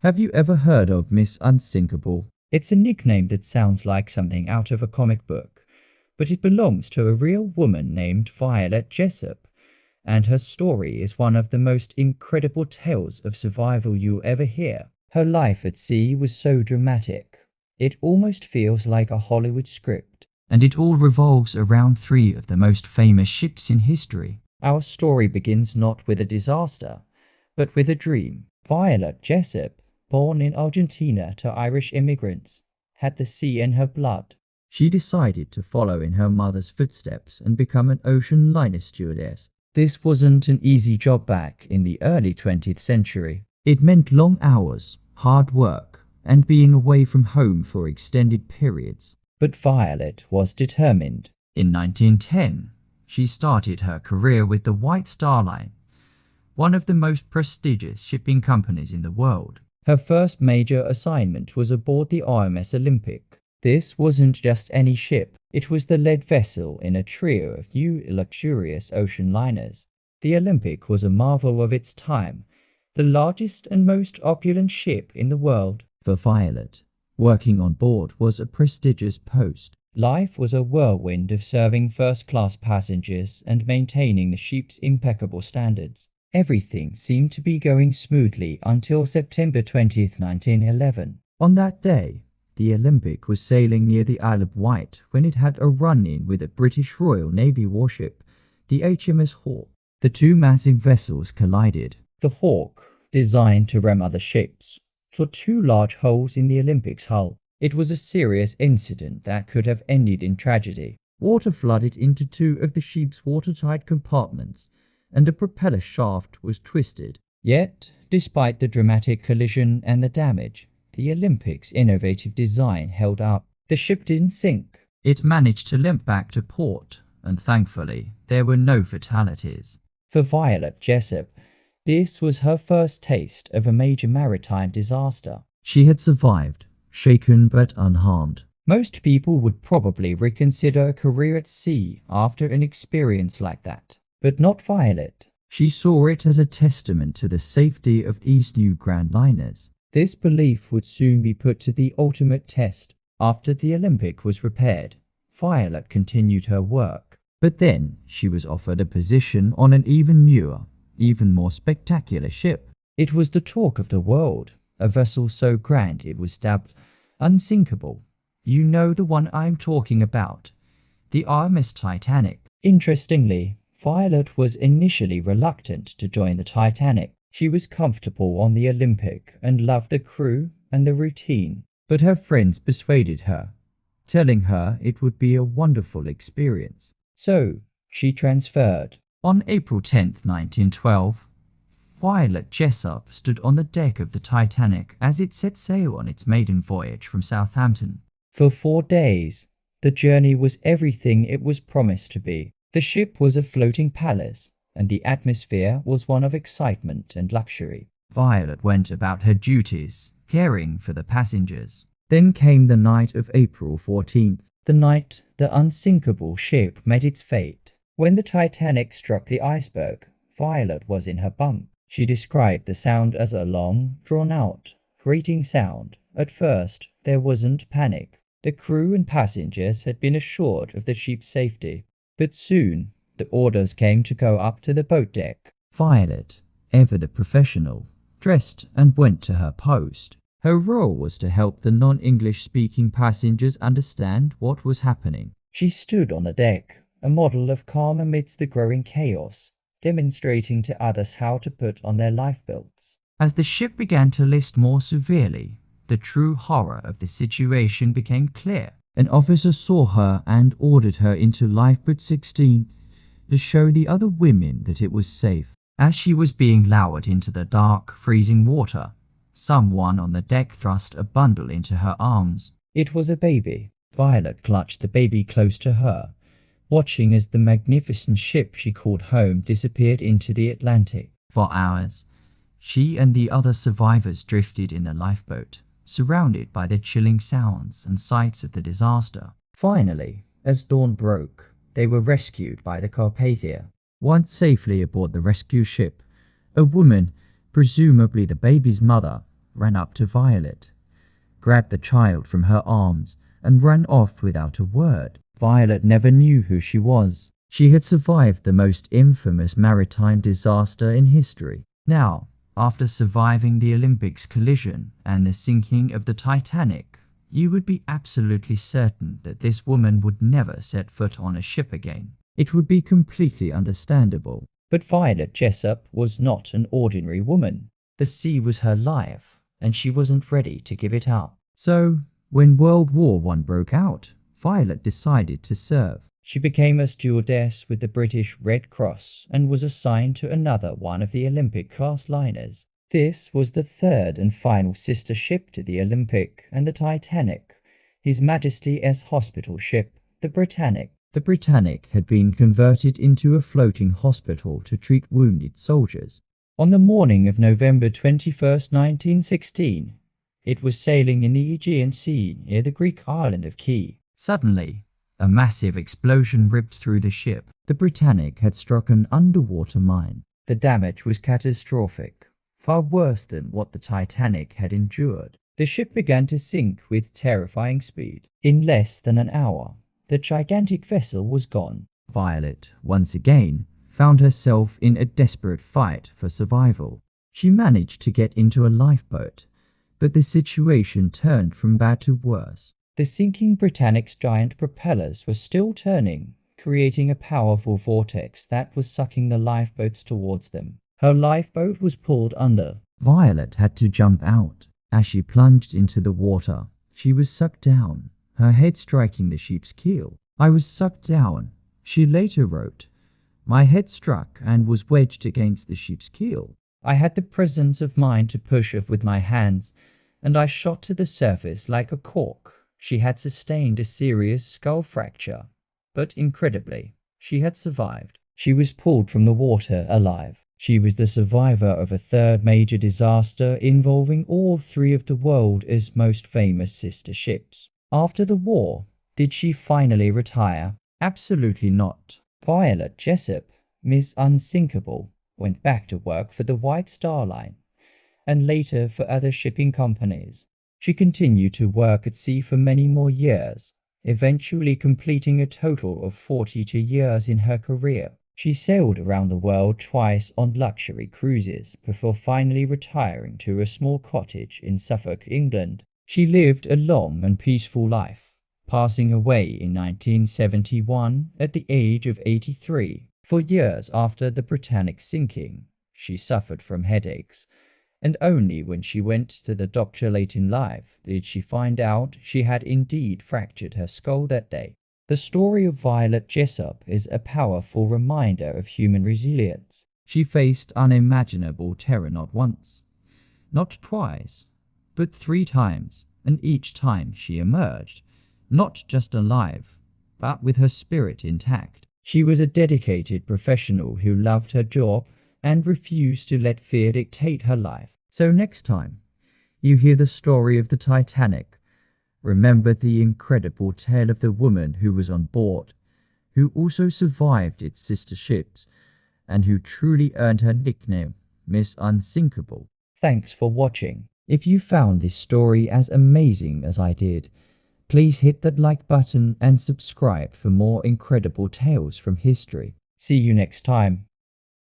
Have you ever heard of Miss Unsinkable? It's a nickname that sounds like something out of a comic book, but it belongs to a real woman named Violet Jessop, and her story is one of the most incredible tales of survival you'll ever hear. Her life at sea was so dramatic. It almost feels like a Hollywood script, and it all revolves around three of the most famous ships in history. Our story begins not with a disaster, but with a dream. Violet Jessop, born in Argentina to Irish immigrants, had the sea in her blood. She decided to follow in her mother's footsteps and become an ocean liner stewardess. This wasn't an easy job back in the early 20th century. It meant long hours, hard work, and being away from home for extended periods. But Violet was determined. In 1910, she started her career with the White Star Line, one of the most prestigious shipping companies in the world. Her first major assignment was aboard the RMS Olympic. This wasn't just any ship, it was the lead vessel in a trio of new luxurious ocean liners. The Olympic was a marvel of its time, the largest and most opulent ship in the world. For Violet, working on board was a prestigious post. Life was a whirlwind of serving first-class passengers and maintaining the ship's impeccable standards. Everything seemed to be going smoothly until September 20, 1911. On that day, the Olympic was sailing near the Isle of Wight when it had a run-in with a British Royal Navy warship, the HMS Hawke. The two massive vessels collided. The Hawke, designed to ram other ships, saw two large holes in the Olympic's hull. It was a serious incident that could have ended in tragedy. Water flooded into two of the ship's watertight compartments, and the propeller shaft was twisted. Yet, despite the dramatic collision and the damage, the Olympic's innovative design held up. The ship didn't sink. It managed to limp back to port, and thankfully, there were no fatalities. For Violet Jessop, this was her first taste of a major maritime disaster. She had survived, shaken but unharmed. Most people would probably reconsider a career at sea after an experience like that. But not Violet. She saw it as a testament to the safety of these new grand liners. This belief would soon be put to the ultimate test. After the Olympic was repaired, Violet continued her work. But then she was offered a position on an even newer, even more spectacular ship. It was the talk of the world, a vessel so grand it was dubbed Unsinkable. You know the one I'm talking about, the RMS Titanic. Interestingly, Violet was initially reluctant to join the Titanic. She was comfortable on the Olympic and loved the crew and the routine. But her friends persuaded her, telling her it would be a wonderful experience. So, she transferred. On April 10, 1912, Violet Jessop stood on the deck of the Titanic as it set sail on its maiden voyage from Southampton. For 4 days, the journey was everything it was promised to be. The ship was a floating palace, and the atmosphere was one of excitement and luxury. Violet went about her duties, caring for the passengers. Then came the night of April 14th, the night the unsinkable ship met its fate. When the Titanic struck the iceberg, Violet was in her bunk. She described the sound as a long, drawn-out, grating sound. At first, there wasn't panic. The crew and passengers had been assured of the ship's safety. But soon, the orders came to go up to the boat deck. Violet, ever the professional, dressed and went to her post. Her role was to help the non-English speaking passengers understand what was happening. She stood on the deck, a model of calm amidst the growing chaos, demonstrating to others how to put on their lifebelts. As the ship began to list more severely, the true horror of the situation became clear. An officer saw her and ordered her into lifeboat 16 to show the other women that it was safe. As she was being lowered into the dark, freezing water, someone on the deck thrust a bundle into her arms. It was a baby. Violet clutched the baby close to her, watching as the magnificent ship she called home disappeared into the Atlantic. For hours, she and the other survivors drifted in the lifeboat, surrounded by the chilling sounds and sights of the disaster. Finally, as dawn broke, they were rescued by the Carpathia. Once safely aboard the rescue ship, a woman, presumably the baby's mother, ran up to Violet, grabbed the child from her arms, and ran off without a word. Violet never knew who she was. She had survived the most infamous maritime disaster in history. Now, after surviving the Olympics collision and the sinking of the Titanic, you would be absolutely certain that this woman would never set foot on a ship again. It would be completely understandable. But Violet Jessop was not an ordinary woman. The sea was her life, and she wasn't ready to give it up. So, when World War I broke out, Violet decided to serve. She became a stewardess with the British Red Cross and was assigned to another one of the Olympic-class liners. This was the third and final sister ship to the Olympic and the Titanic, His Majesty's hospital ship, the Britannic. The Britannic had been converted into a floating hospital to treat wounded soldiers. On the morning of November 21st, 1916, it was sailing in the Aegean Sea near the Greek island of Key. Suddenly, a massive explosion ripped through the ship. The Britannic had struck an underwater mine. The damage was catastrophic, far worse than what the Titanic had endured. The ship began to sink with terrifying speed. In less than an hour, the gigantic vessel was gone. Violet, once again, found herself in a desperate fight for survival. She managed to get into a lifeboat, but the situation turned from bad to worse. The sinking Britannic's giant propellers were still turning, creating a powerful vortex that was sucking the lifeboats towards them. Her lifeboat was pulled under. Violet had to jump out. As she plunged into the water, she was sucked down, her head striking the ship's keel. "I was sucked down," she later wrote. "My head struck and was wedged against the ship's keel. I had the presence of mind to push off with my hands, and I shot to the surface like a cork." She had sustained a serious skull fracture, but incredibly, she had survived. She was pulled from the water alive. She was the survivor of a third major disaster involving all three of the world's most famous sister ships. After the war, did she finally retire? Absolutely not. Violet Jessop, Miss Unsinkable, went back to work for the White Star Line, and later for other shipping companies. She continued to work at sea for many more years, eventually completing a total of 42 years in her career. She sailed around the world twice on luxury cruises before finally retiring to a small cottage in Suffolk, England. She lived a long and peaceful life, passing away in 1971 at the age of 83. For years after the Britannic's sinking, she suffered from headaches, and only when she went to the doctor late in life did she find out she had indeed fractured her skull that day. The story of Violet Jessop is a powerful reminder of human resilience. She faced unimaginable terror not once, not twice, but 3 times, and each time she emerged, not just alive, but with her spirit intact. She was a dedicated professional who loved her job and refused to let fear dictate her life. So next time you hear the story of the Titanic, remember the incredible tale of the woman who was on board, who also survived its sister ships, and who truly earned her nickname, Miss Unsinkable. Thanks for watching. If you found this story as amazing as I did, please hit that like button and subscribe for more incredible tales from history. See you next time.